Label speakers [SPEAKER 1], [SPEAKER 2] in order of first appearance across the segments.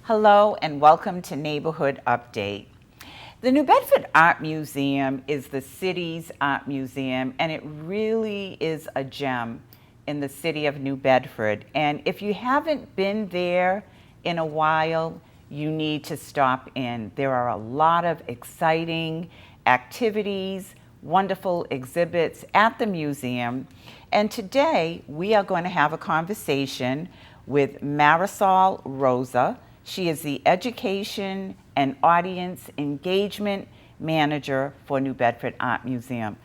[SPEAKER 1] Hello and welcome to Neighborhood Update. The New Bedford Art Museum is the city's art museum, and it really is a gem in the city of New Bedford. And if you haven't been there in a while, you need to stop in. There are a lot of exciting activities, wonderful exhibits at the museum. And today we are going to have a conversation with Marisol Rosa. She is the Education and Audience Engagement Manager for New Bedford Art Museum.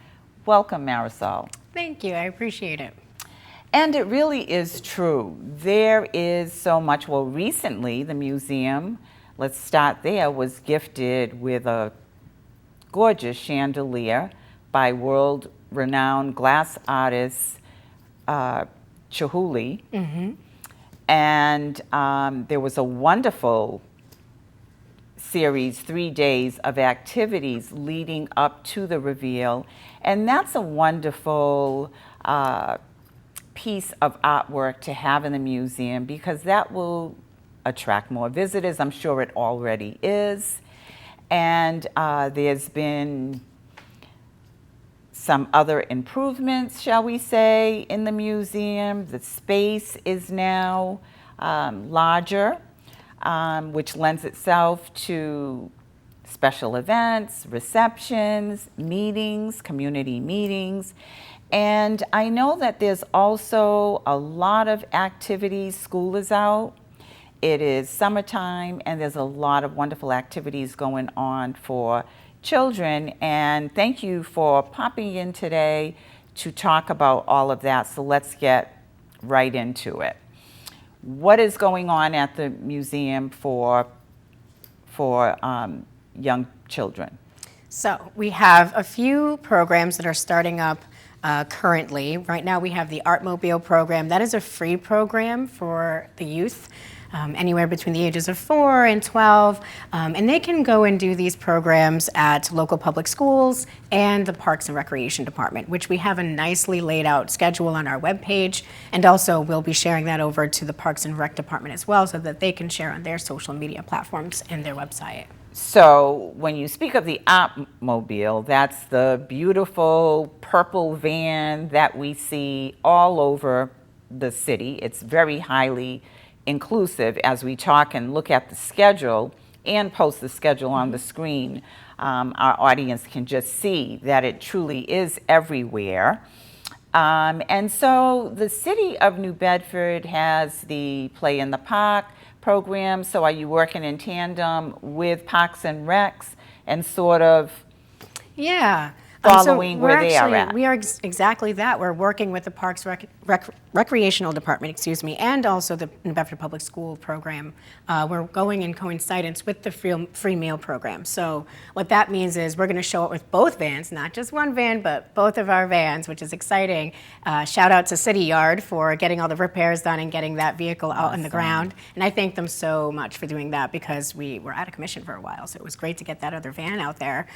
[SPEAKER 1] Welcome, Marisol.
[SPEAKER 2] Thank you. I appreciate it.
[SPEAKER 1] And it really is true. There is so much. Well, recently the museum, let's start there, was gifted with a gorgeous chandelier by world-renowned glass artist Chihuly.
[SPEAKER 2] Mm-hmm.
[SPEAKER 1] And there was a wonderful series, 3 days of activities leading up to the reveal. And that's a wonderful piece of artwork to have in the museum because that will attract more visitors. I'm sure it already is. And there's been some other improvements, shall we say, in the museum. The space is now larger, which lends itself to special events, receptions, meetings, community meetings. And I know that there's also a lot of activities. School is out. It is summertime, and there's a lot of wonderful activities going on for children. And thank you for popping in today to talk about all of that. So let's get right into it. What is going on at the museum for young children?
[SPEAKER 2] So we have a few programs that are starting up currently. Right now we have the Artmobile program. That is a free program for the youth. Anywhere between the ages of 4 and 12, and they can go and do these programs at local public schools and the Parks and Recreation Department, which we have a nicely laid out schedule on our webpage, and also we'll be sharing that over to the Parks and Rec Department as well so that they can share on their social media platforms and their website.
[SPEAKER 1] So when you speak of the Artmobile, that's the beautiful purple van that we see all over the city. It's very highly inclusive. As we talk and look at the schedule and post the schedule on the screen, our audience can just see that it truly is everywhere. And so the city of New Bedford has the Play in the Park program. So are you working in tandem with Parks and Recs and sort of following where they are at?
[SPEAKER 2] We are exactly that. We're working with the Parks Recreational Department, and also the New Bedford Public School program. We're going in coincidence with the free meal program. So what that means is we're going to show up with both vans, not just one van, but both of our vans, which is exciting. Shout out to City Yard for getting all the repairs done and getting that vehicle out on the ground. And I thank them so much for doing that because we were out of commission for a while. So it was great to get that other van out there.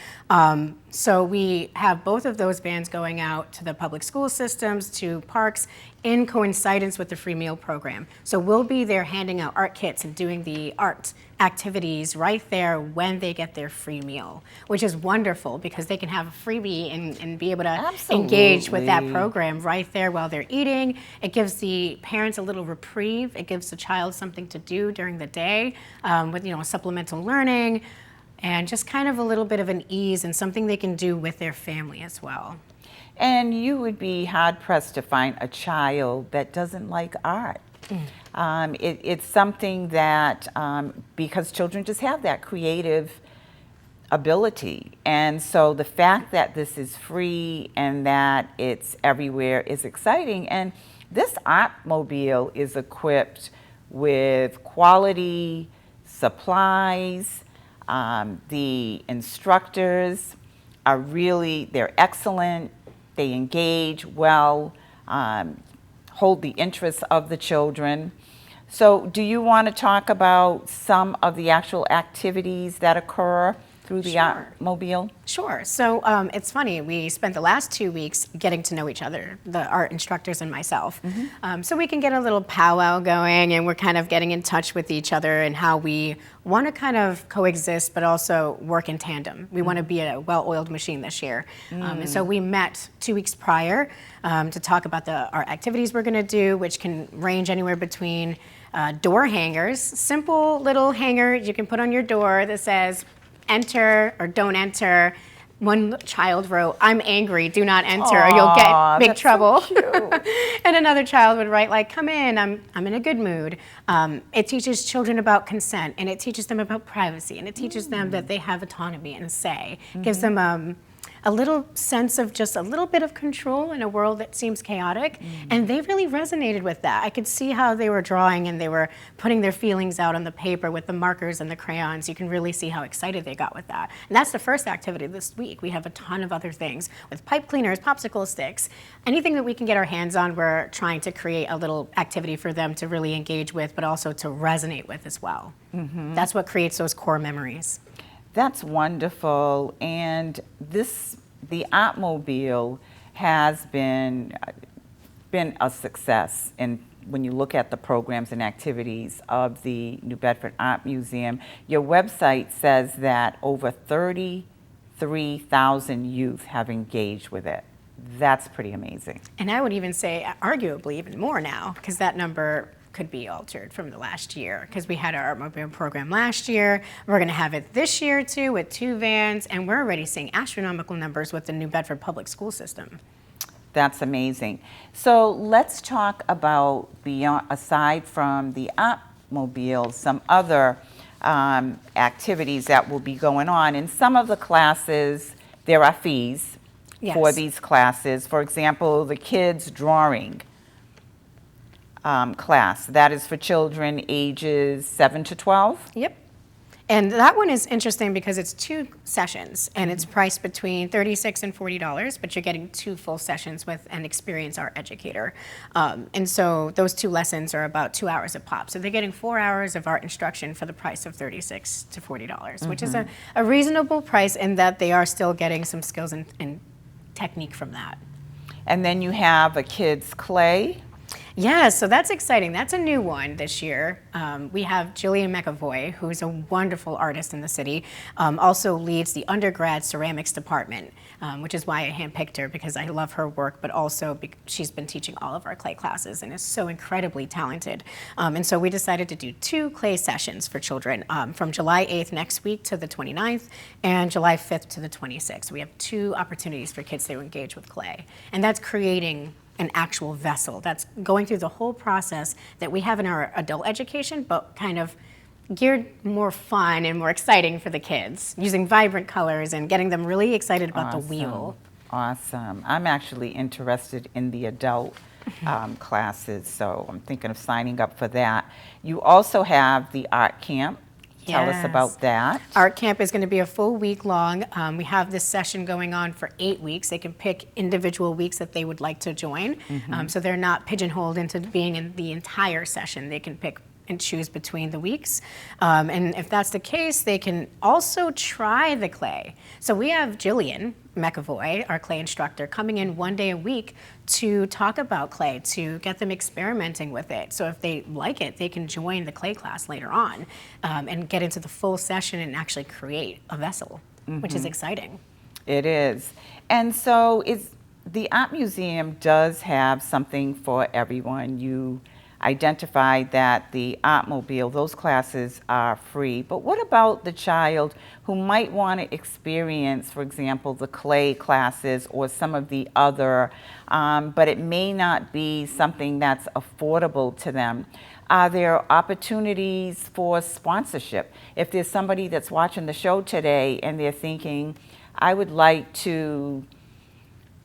[SPEAKER 2] So we have both of those vans going out to the public school systems, to parks, in coincidence with the free meal program. So we'll be there handing out art kits and doing the art activities right there when they get their free meal, which is wonderful because they can have a freebie and be able to engage with that program right there while they're eating. It gives the parents a little reprieve. It gives the child something to do during the day with supplemental learning and just kind of a little bit of an ease and something they can do with their family as well.
[SPEAKER 1] And you would be hard-pressed to find a child that doesn't like art. It's something that, because children just have that creative ability. And so the fact that this is free and that it's everywhere is exciting. And this Artmobile is equipped with quality supplies. The instructors are they're excellent. They engage well, hold the interests of the children. So do you want to talk about some of the actual activities that occur through the
[SPEAKER 2] Sure.
[SPEAKER 1] Art Mobile?
[SPEAKER 2] Sure. So it's funny. We spent the last 2 weeks getting to know each other, the art instructors and myself. So we can get a little powwow going, and we're kind of getting in touch with each other and how we want to kind of coexist, but also work in tandem. We want to be a well-oiled machine this year. And so we met 2 weeks prior to talk about the art activities we're going to do, which can range anywhere between door hangers, simple little hanger you can put on your door that says, enter or don't enter. One child wrote, "I'm angry, do not enter, or you'll get big
[SPEAKER 1] that's
[SPEAKER 2] trouble."
[SPEAKER 1] so cute.
[SPEAKER 2] And another child would write, like, "Come in, I'm in a good mood." It teaches children about consent, and it teaches them about privacy, and it teaches them that they have autonomy and a say. Gives them a little sense of just a little bit of control in a world that seems chaotic. And they really resonated with that. I could see how they were drawing and they were putting their feelings out on the paper with the markers and the crayons. You can really see how excited they got with that. And that's the first activity this week. We have a ton of other things with pipe cleaners, popsicle sticks, anything that we can get our hands on. We're trying to create a little activity for them to really engage with, but also to resonate with as well. That's what creates those core memories.
[SPEAKER 1] That's wonderful. And the Art Mobile has been a success. And when you look at the programs and activities of the New Bedford Art Museum, your website says that over 33,000 youth have engaged with it. That's pretty amazing.
[SPEAKER 2] And I would even say arguably even more now, because that number could be altered from the last year, because we had our Art Mobile program last year. We're going to have it this year too with 2 vans, and we're already seeing astronomical numbers with the New Bedford public school system.
[SPEAKER 1] That's amazing. So let's talk about, beyond, aside from the Art Mobile, some other activities that will be going on. In some of the classes, there are fees for
[SPEAKER 2] Yes.
[SPEAKER 1] these classes. For example, the kids drawing class. That is for children ages 7 to 12.
[SPEAKER 2] Yep. And that one is interesting because it's 2 sessions, and it's priced between $36 and $40, but you're getting 2 full sessions with an experienced art educator. And so those 2 lessons are about 2 hours a pop. So they're getting 4 hours of art instruction for the price of $36 to $40, which is a reasonable price in that they are still getting some skills and technique from that.
[SPEAKER 1] And then you have a kids clay.
[SPEAKER 2] Yeah, so that's exciting. That's a new one this year. We have Jillian McAvoy, who's a wonderful artist in the city, also leads the undergrad ceramics department, which is why I handpicked her, because I love her work, but also she's been teaching all of our clay classes and is so incredibly talented. And so we decided to do 2 clay sessions for children from July 8th next week to the 29th and July 5th to the 26th. We have 2 opportunities for kids to engage with clay. And that's creating an actual vessel. That's going through the whole process that we have in our adult education, but kind of geared more fun and more exciting for the kids, using vibrant colors and getting them really excited about the wheel.
[SPEAKER 1] Awesome. I'm actually interested in the adult classes, so I'm thinking of signing up for that. You also have the art camp. Tell us about that.
[SPEAKER 2] Art camp is going to be a full week long. We have this session going on for 8 weeks. They can pick individual weeks that they would like to join. So they're not pigeonholed into being in the entire session. They can pick and choose between the weeks. And if that's the case, they can also try the clay. So we have Jillian McAvoy, our clay instructor, coming in 1 day a week to talk about clay, to get them experimenting with it. So if they like it, they can join the clay class later on and get into the full session and actually create a vessel, which is exciting.
[SPEAKER 1] It is. And so the Art Museum does have something for everyone. You identified that the Art Mobile, those classes are free. But what about the child who might want to experience, for example, the clay classes or some of the other, but it may not be something that's affordable to them? Are there opportunities for sponsorship? If there's somebody that's watching the show today and they're thinking, I would like to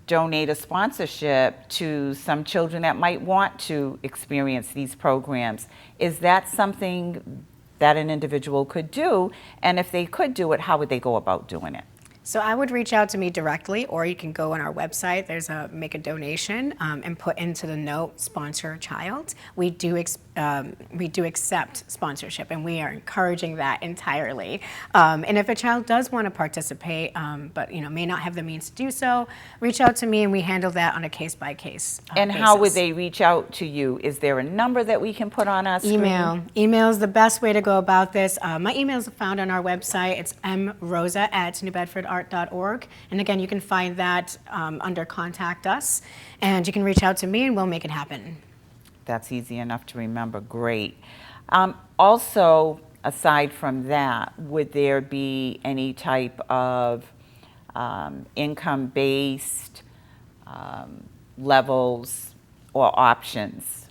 [SPEAKER 1] donate a sponsorship to some children that might want to experience these programs, is that something that an individual could do? And if they could do it, how would they go about doing it?
[SPEAKER 2] So I would reach out to me directly, or you can go on our website. There's a make a donation and put into the note sponsor a child. We do accept sponsorship, and we are encouraging that entirely. And if a child does want to participate, but may not have the means to do so, reach out to me, and we handle that on a case by case.
[SPEAKER 1] And how would they reach out to you? Is there a number that we can put on our screen?
[SPEAKER 2] Email is the best way to go about this. My email is found on our website. It's mrosa@newbedfordart.org. And again, you can find that under Contact Us. And you can reach out to me and we'll make it happen.
[SPEAKER 1] That's easy enough to remember. Great. Also, aside from that, would there be any type of income-based levels or options?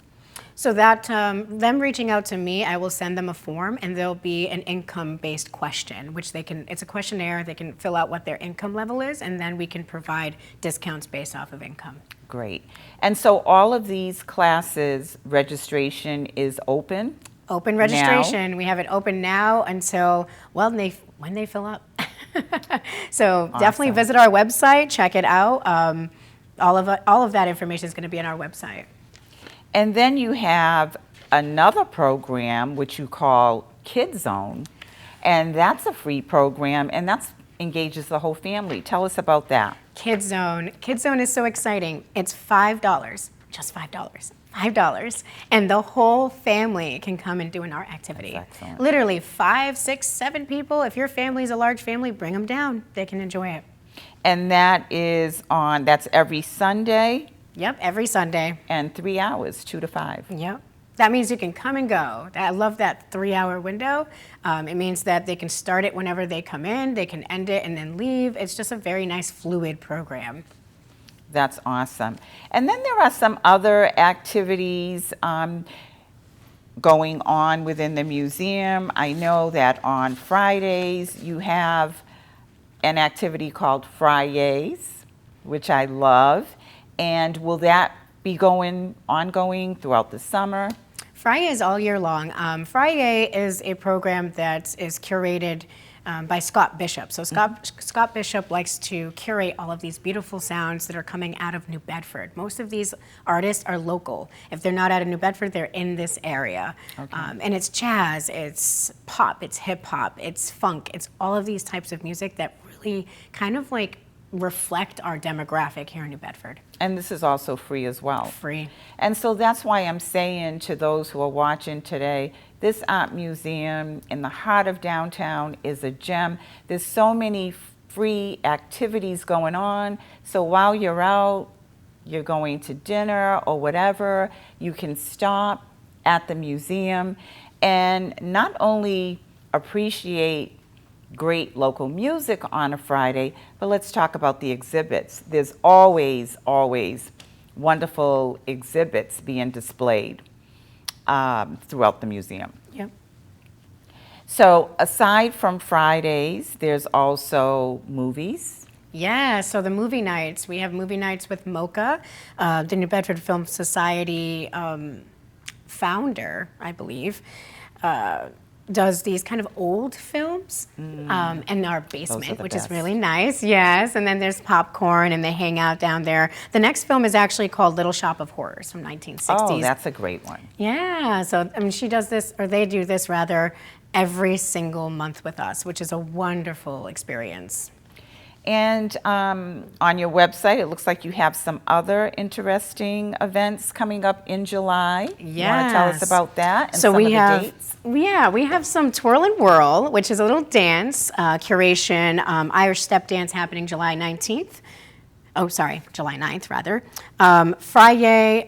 [SPEAKER 2] So that them reaching out to me, I will send them a form, and there'll be an income-based question, which it's a questionnaire. They can fill out what their income level is, and then we can provide discounts based off of income.
[SPEAKER 1] Great. And so all of these classes, registration is open?
[SPEAKER 2] Open registration. Now? We have it open now until, when they fill up. So awesome. Definitely visit our website, check it out. All of that information is going to be on our website.
[SPEAKER 1] And then you have another program which you call Kid Zone, and that's a free program, and that engages the whole family. Tell us about that.
[SPEAKER 2] Kid Zone. Kid Zone is so exciting. It's $5, just $5. $5, and the whole family can come and do an art activity.
[SPEAKER 1] That's excellent.
[SPEAKER 2] Literally 5, 6, 7 people. If your family is a large family, bring them down. They can enjoy it.
[SPEAKER 1] And that's every Sunday?
[SPEAKER 2] Yep, every Sunday.
[SPEAKER 1] And 3 hours, 2 to 5.
[SPEAKER 2] Yep. That means you can come and go. I love that 3-hour window. It means that they can start it whenever they come in, they can end it and then leave. It's just a very nice fluid program.
[SPEAKER 1] That's awesome. And then there are some other activities going on within the museum. I know that on Fridays you have an activity called Fridays, which I love. And will that be ongoing throughout the summer?
[SPEAKER 2] Friday is all year long. Friday is a program that is curated by Scott Bishop. So Scott Bishop likes to curate all of these beautiful sounds that are coming out of New Bedford. Most of these artists are local. If they're not out of New Bedford, they're in this area. Okay. And it's jazz, it's pop, it's hip hop, it's funk, it's all of these types of music that really kind of like reflect our demographic here in New Bedford.
[SPEAKER 1] And this is also free as well.
[SPEAKER 2] Free.
[SPEAKER 1] And so that's why I'm saying to those who are watching today, this art museum in the heart of downtown is a gem. There's so many free activities going on. So while you're out, you're going to dinner or whatever, you can stop at the museum and not only appreciate great local music on a Friday, but let's talk about the exhibits. There's always wonderful exhibits being displayed throughout the museum.
[SPEAKER 2] Yep.
[SPEAKER 1] So aside from Fridays, there's also movies.
[SPEAKER 2] Yeah, so the movie nights. We have movie nights with MoCA, the New Bedford Film Society founder, I believe, does these kind of old films in our basement, which is really nice. Yes, and then there's popcorn and they hang out down there. The next film is actually called Little Shop of Horrors from 1960s.
[SPEAKER 1] Oh, that's a great one.
[SPEAKER 2] Yeah, so I mean, she does this, or they do this rather, every single month with us, which is a wonderful experience.
[SPEAKER 1] And on your website, it looks like you have some other interesting events coming up in July.
[SPEAKER 2] Yes.
[SPEAKER 1] You want to tell us about that and
[SPEAKER 2] so
[SPEAKER 1] some
[SPEAKER 2] we
[SPEAKER 1] of the
[SPEAKER 2] have,
[SPEAKER 1] dates?
[SPEAKER 2] Yeah, we have some Twirl and Whirl, which is a little dance curation, Irish step dance happening July 19th. Oh, sorry, July 9th, rather. Friday,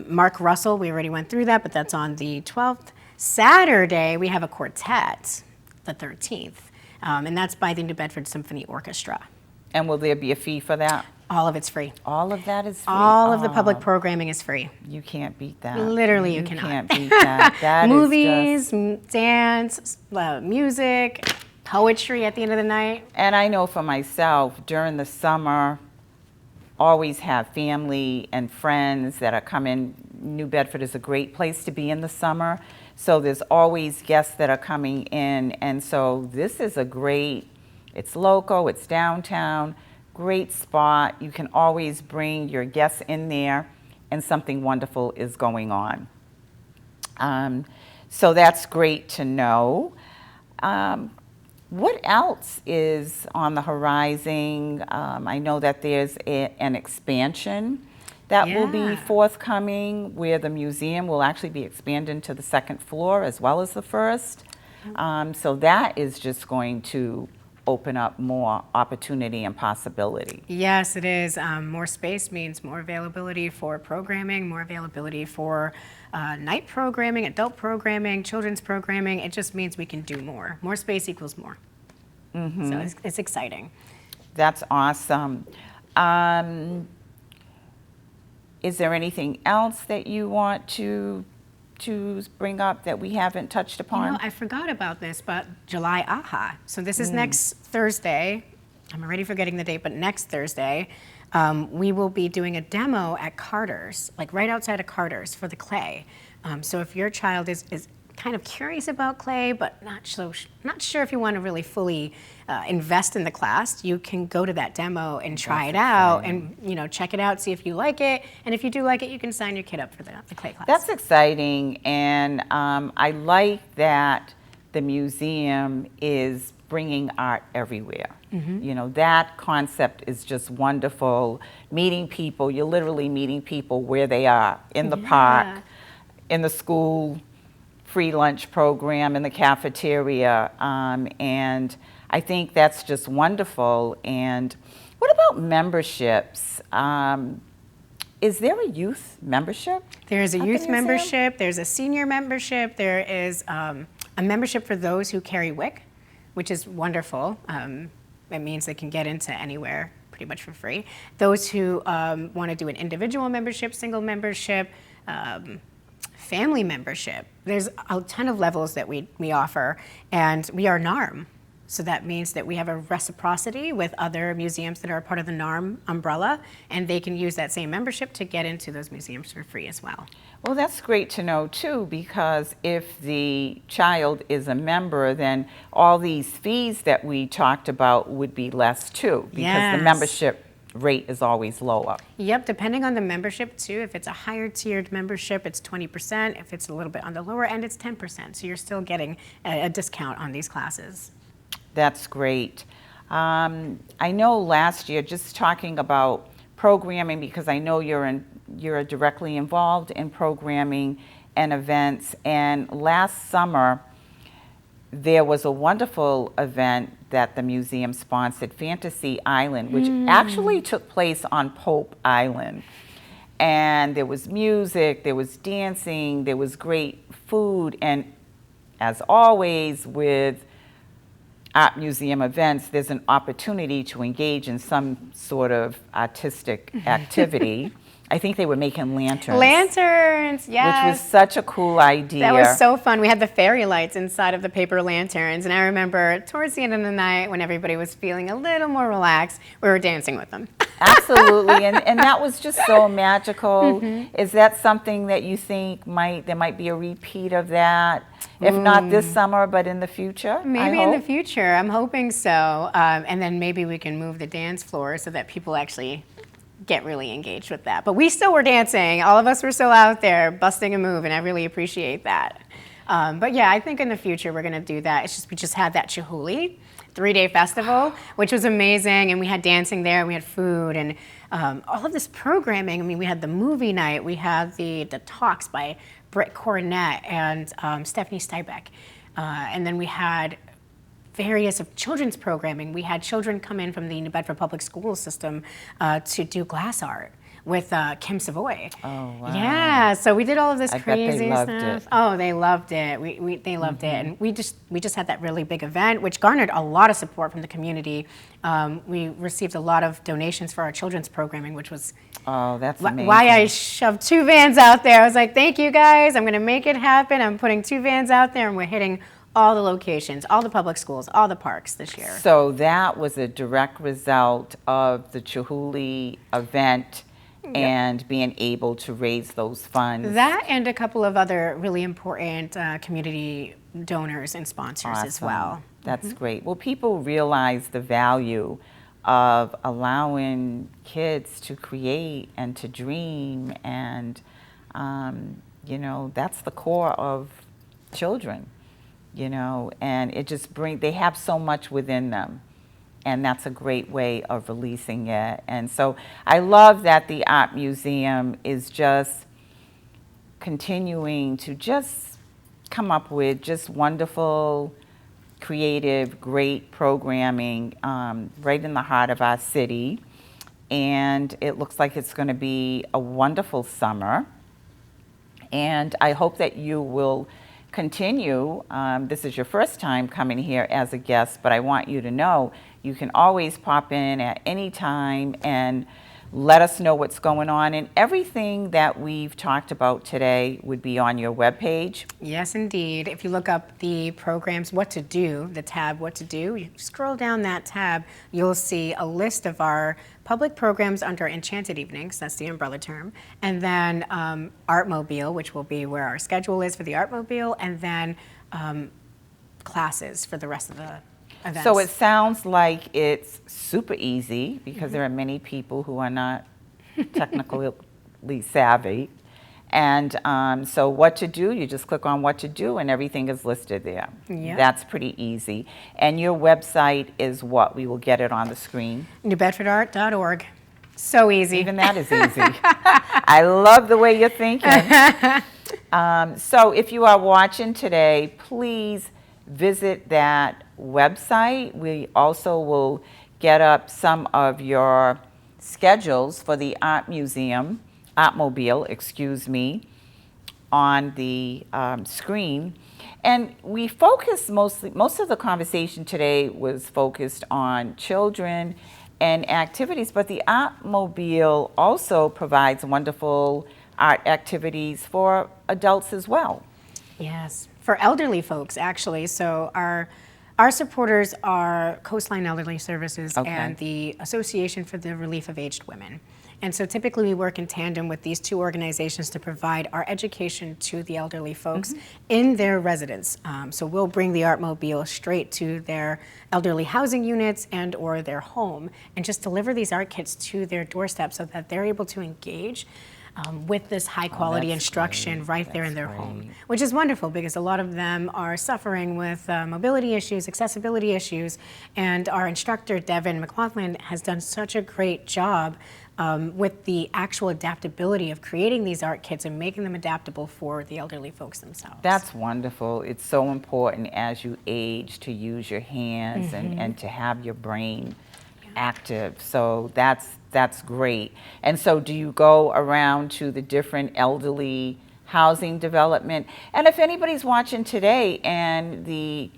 [SPEAKER 2] Mark Russell, we already went through that, but that's on the 12th. Saturday, we have a quartet, the 13th, and that's by the New Bedford Symphony Orchestra.
[SPEAKER 1] And will there be a fee for that?
[SPEAKER 2] All of it's free.
[SPEAKER 1] All of that is free?
[SPEAKER 2] All of the public programming is free.
[SPEAKER 1] You can't beat that.
[SPEAKER 2] Literally, you cannot.
[SPEAKER 1] Can't beat that. That
[SPEAKER 2] Movies,
[SPEAKER 1] is just...
[SPEAKER 2] dance, music, poetry at the end of the night.
[SPEAKER 1] And I know for myself, during the summer, always have family and friends that are coming. New Bedford is a great place to be in the summer. So there's always guests that are coming in. And so this is a great It's local, it's downtown, great spot. You can always bring your guests in there and something wonderful is going on. So that's great to know. What else is on the horizon? I know that there's an expansion that will be
[SPEAKER 2] Yeah.
[SPEAKER 1] forthcoming where the museum will actually be expanded to the second floor as well as the first. So that is just going to open up more opportunity and possibility.
[SPEAKER 2] Yes, it is. More space means more availability for programming, more availability for night programming, adult programming, children's programming. It just means we can do more. More space equals more. So it's exciting.
[SPEAKER 1] That's awesome. Is there anything else that you want to bring up that we haven't touched upon?
[SPEAKER 2] You know, I forgot about this, but July AHA. So this is next Thursday. I'm already forgetting the date, but next Thursday, we will be doing a demo at Carter's, like right outside of Carter's for the clay. So if your child is kind of curious about clay, but not sure if you want to really fully invest in the class, you can go to that demo and try it out and check it out, see if you like it. And if you do like it, you can sign your kid up for the clay class.
[SPEAKER 1] That's exciting, and I like that the museum is bringing art everywhere. You know, that concept is just wonderful. Meeting people, you're literally meeting people where they are, in the park, in the school, free lunch program, in the cafeteria, and I think that's just wonderful. And what about memberships? Is there a youth membership?
[SPEAKER 2] There is a
[SPEAKER 1] at the
[SPEAKER 2] youth
[SPEAKER 1] museum?
[SPEAKER 2] membership, there's a senior membership, there is a membership for those who carry WIC, which is wonderful. It means they can get into anywhere pretty much for free. Those who want to do an individual membership, single membership, family membership. There's a ton of levels that we offer, and we are NARM. So that means that we have a reciprocity with other museums that are a part of the NARM umbrella, and they can use that same membership to get into those museums for free as well.
[SPEAKER 1] Well, that's great to know too, because if the child is a member, then all these fees that we talked about would be less too, because
[SPEAKER 2] Yes.
[SPEAKER 1] the membership rate is always lower.
[SPEAKER 2] Yep, depending on the membership too. If it's a higher tiered membership, it's 20%. If it's a little bit on the lower end, it's 10%. So you're still getting a discount on these classes.
[SPEAKER 1] That's great. I know last year, just talking about programming, because I know you're directly involved in programming and events, and last summer there was a wonderful event that the museum sponsored, Fantasy Island, which actually took place on Pope Island. And there was music, there was dancing, there was great food, and as always with art museum events, there's an opportunity to engage in some sort of artistic activity. I think they were making lanterns.
[SPEAKER 2] Lanterns, yes.
[SPEAKER 1] Which was such a cool idea.
[SPEAKER 2] That was so fun. We had the fairy lights inside of the paper lanterns, and I remember towards the end of the night when everybody was feeling a little more relaxed, we were dancing with them.
[SPEAKER 1] Absolutely, and that was just so magical. Is that something that you think there might be a repeat of that? If not this summer, but in the future?
[SPEAKER 2] Maybe in the future. I'm hoping so. And then maybe we can move the dance floor so that people actually get really engaged with that. But we still were dancing. All of us were still out there busting a move, and I really appreciate that. But yeah, I think in the future we're going to do that. It's just we just had that Chihuly 3-day festival, which was amazing, and we had dancing there, we had food, and all of this programming. I mean, we had the movie night, we had the talks by Britt Coronet and Stephanie Steibeck, and then we had various of children's programming. We had children come in from the New Bedford Public School system to do glass art with Kim Savoy.
[SPEAKER 1] Oh, wow.
[SPEAKER 2] Yeah, so we did all of this
[SPEAKER 1] I bet
[SPEAKER 2] crazy
[SPEAKER 1] they loved
[SPEAKER 2] stuff.
[SPEAKER 1] it.
[SPEAKER 2] Oh, they loved it. They loved it, and we just had that really big event, which garnered a lot of support from the community. We received a lot of donations for our children's programming, which was
[SPEAKER 1] that's amazing.
[SPEAKER 2] why I shoved 2 vans out there. I was like, thank you guys, I'm gonna make it happen. I'm putting 2 vans out there, and we're hitting all the locations, all the public schools, all the parks this year.
[SPEAKER 1] So that was a direct result of the Chihuly event and being able to raise those funds.
[SPEAKER 2] That and a couple of other really important community donors and sponsors as well.
[SPEAKER 1] That's great. Well, people realize the value of allowing kids to create and to dream, and that's the core of children, and it just they have so much within them, and that's a great way of releasing it. And so I love that the Art Museum is just continuing to just come up with just wonderful, creative, great programming right in the heart of our city. And it looks like it's going to be a wonderful summer. And I hope that you will continue. This is your first time coming here as a guest, but I want you to know you can always pop in at any time and let us know what's going on. And everything that we've talked about today would be on your webpage.
[SPEAKER 2] Yes, indeed. If you look up the programs, What to Do, the tab What to Do, you scroll down that tab, you'll see a list of our public programs under Enchanted Evenings, that's the umbrella term, and then Artmobile, which will be where our schedule is for the Artmobile, and then classes for the rest of the events.
[SPEAKER 1] So it sounds like it's super easy because there are many people who are not technically savvy. And so What to Do, you just click on What to Do and everything is listed there.
[SPEAKER 2] Yep.
[SPEAKER 1] That's pretty easy. And your website is what? We will get it on the screen.
[SPEAKER 2] NewBedfordArt.org. So easy.
[SPEAKER 1] Even that is easy. I love the way you're thinking. So if you are watching today, please visit that website. We also will get up some of your schedules for the Artmobile, excuse me, on the screen. And we focus most of the conversation today was focused on children and activities, but the Artmobile also provides wonderful art activities for adults as well.
[SPEAKER 2] Yes, for elderly folks, actually. So our supporters are Coastline Elderly Services and the Association for the Relief of Aged Women. And so typically we work in tandem with these two organizations to provide our education to the elderly folks in their residence. So we'll bring the Artmobile straight to their elderly housing units and or their home and just deliver these art kits to their doorstep so that they're able to engage with this high quality instruction right there in their home, which is wonderful because a lot of them are suffering with mobility issues, accessibility issues, and our instructor, Devin McLaughlin, has done such a great job with the actual adaptability of creating these art kits and making them adaptable for the elderly folks themselves.
[SPEAKER 1] That's wonderful. It's so important as you age to use your hands and to have your brain active. So that's great. And so do you go around to the different elderly housing development? And if anybody's watching today and the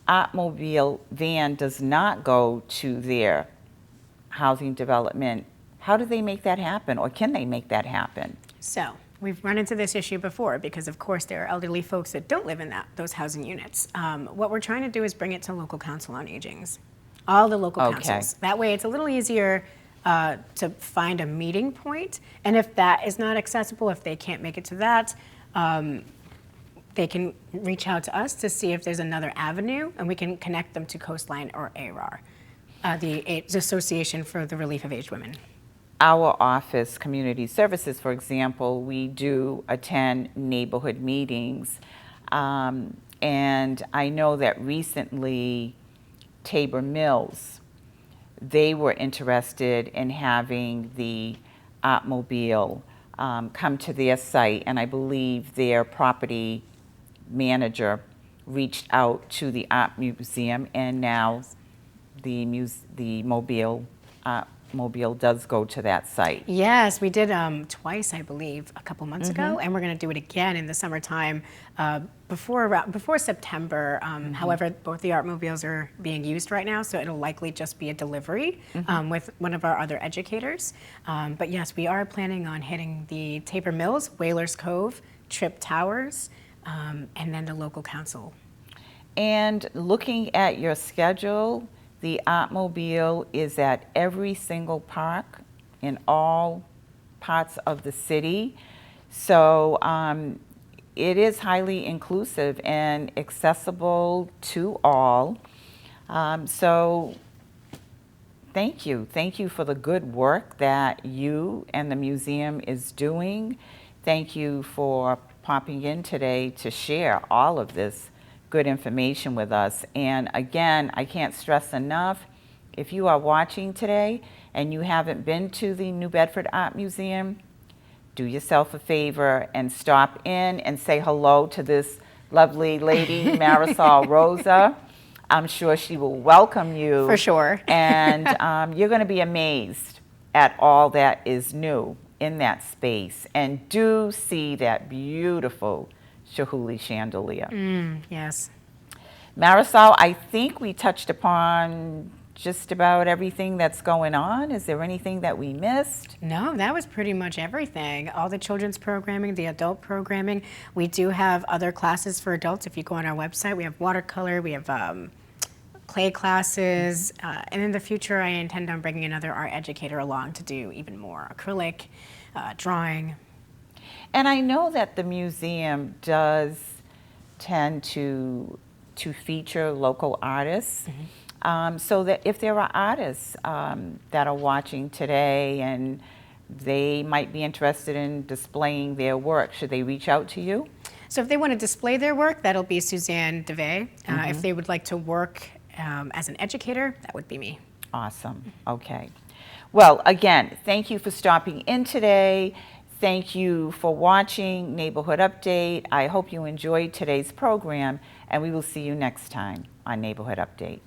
[SPEAKER 1] Artmobile van does not go to their housing development, how do they make that happen, or can they make that happen?
[SPEAKER 2] So we've run into this issue before because, of course, there are elderly folks that don't live in those housing units. What we're trying to do is bring it to local council on agings, all the local councils. That way it's a little easier to find a meeting point. And if that is not accessible, if they can't make it to that, they can reach out to us to see if there's another avenue, and we can connect them to Coastline or ARAR, the Association for the Relief of Aged Women.
[SPEAKER 1] Our office, Community Services, for example, we do attend neighborhood meetings. And I know that recently Tabor Mills, they were interested in having the Artmobile come to their site, and I believe their property manager reached out to the Art Museum, and now the Mobile does go to that site.
[SPEAKER 2] Yes, we did twice, I believe, a couple months ago, and we're going to do it again in the summertime before September. However, both the Artmobiles are being used right now, so it'll likely just be a delivery with one of our other educators. But yes, we are planning on hitting the Tabor Mills, Whalers Cove, Tripp Towers, and then the local council.
[SPEAKER 1] And looking at your schedule, the Artmobile is at every single park in all parts of the city. So it is highly inclusive and accessible to all. So thank you. Thank you for the good work that you and the museum is doing. Thank you for popping in today to share all of this good information with us. And again, I can't stress enough, if you are watching today and you haven't been to the New Bedford Art Museum, do yourself a favor and stop in and say hello to this lovely lady, Marisol Rosa. I'm sure she will welcome you.
[SPEAKER 2] For sure.
[SPEAKER 1] And you're going to be amazed at all that is new in that space. And do see that beautiful Chihuly chandelier.
[SPEAKER 2] Yes.
[SPEAKER 1] Marisol, I think we touched upon just about everything that's going on. Is there anything that we missed?
[SPEAKER 2] No, that was pretty much everything. All the children's programming, the adult programming. We do have other classes for adults. If you go on our website, we have watercolor, we have clay classes, and in the future I intend on bringing another art educator along to do even more acrylic, drawing.
[SPEAKER 1] And I know that the museum does tend to feature local artists. So that if there are artists that are watching today and they might be interested in displaying their work, should they reach out to you?
[SPEAKER 2] So if they want to display their work, that'll be Suzanne DeVay. If they would like to work as an educator, that would be me.
[SPEAKER 1] Awesome. Okay. Well, again, thank you for stopping in today. Thank you for watching Neighborhood Update. I hope you enjoyed today's program, and we will see you next time on Neighborhood Update.